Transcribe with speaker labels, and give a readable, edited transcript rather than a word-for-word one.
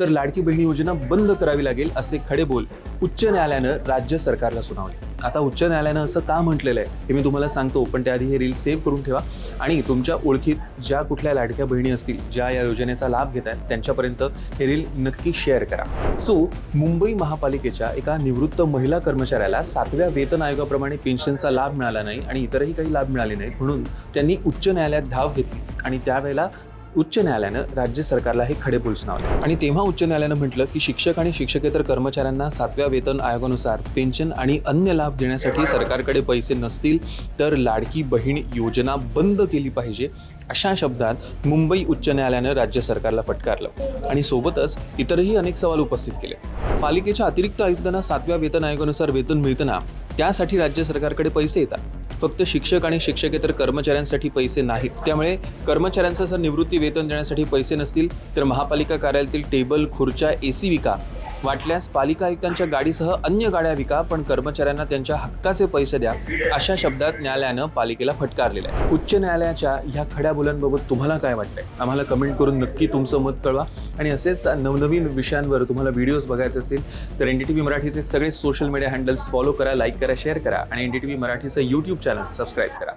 Speaker 1: तर लाडकी बहीण योजना बंद करावी लागेल असे खडे बोल उच्च न्यायालयानं राज्य सरकारला सुनावले। आता उच्च न्यायालयानं असं का म्हटलेलं आहे हे मी तुम्हाला सांगतो, पण त्याआधी हे रील सेव्ह करून ठेवा आणि तुमच्या ओळखीत ज्या कुठल्या लाडक्या बहिणी असतील ज्या या योजनेचा लाभ घेत आहेत त्यांच्यापर्यंत हे रील नक्की शेअर करा। मुंबई महापालिकेच्या एका निवृत्त महिला कर्मचाऱ्याला 7व्या वेतन आयोगाप्रमाणे पेन्शनचा लाभ मिळाला नाही आणि इतरही काही लाभ मिळाले नाहीत, म्हणून त्यांनी उच्च न्यायालयात धाव घेतली आणि त्यावेळेला उच्च न्यायालयानं राज्य सरकारला हे खडेबोल सुनावले। आणि तेव्हा उच्च न्यायालयानं म्हटलं की शिक्षक आणि शिक्षकेतर कर्मचाऱ्यांना 7व्या वेतन आयोगानुसार पेन्शन आणि अन्य लाभ देण्यासाठी सरकारकडे पैसे नसतील तर लाडकी बहीण योजना बंद केली पाहिजे, अशा शब्दात मुंबई उच्च न्यायालयानं राज्य सरकारला फटकारलं आणि सोबतच इतरही अनेक सवाल उपस्थित केले। पालिकेच्या अतिरिक्त आयुक्तांना 7व्या वेतन आयोगानुसार वेतन मिळतं ना, त्यासाठी राज्य सरकारकडे पैसे येतात, फक्त शिक्षक आणि शिक्षकेतर कर्मचाऱ्यांसाठी पैसे नाहीत। त्यामुळे कर्मचाऱ्यांचं जर निवृत्ती वेतन देण्यासाठी पैसे नसतील तर महापालिका कार्यालयातील टेबल, खुर्च्या, AC विका, वाटल्यास पालिका आयुक्तांच्या गाडीसह अन्य गाड्या विका, पण कर्मचाऱ्यांना त्यांच्या हक्काचे पैसे द्या, अशा शब्दात न्यायालयानं पालिकेला फटकारलेलं आहे। उच्च न्यायालयाच्या ह्या खड्या बोलांबाबत तुम्हाला काय वाटतंय? आम्हाला कमेंट करून नक्की तुमचं मत कळवा आणि असेच नवनवीन विषयांवर तुम्हाला व्हिडिओज बघायचे असतील तर NDTV मराठीचे सगळे सोशल मीडिया हँडल्स फॉलो करा, लाईक करा, शेअर करा आणि NDTV मराठीचं YouTube चॅनल सबस्क्राईब करा।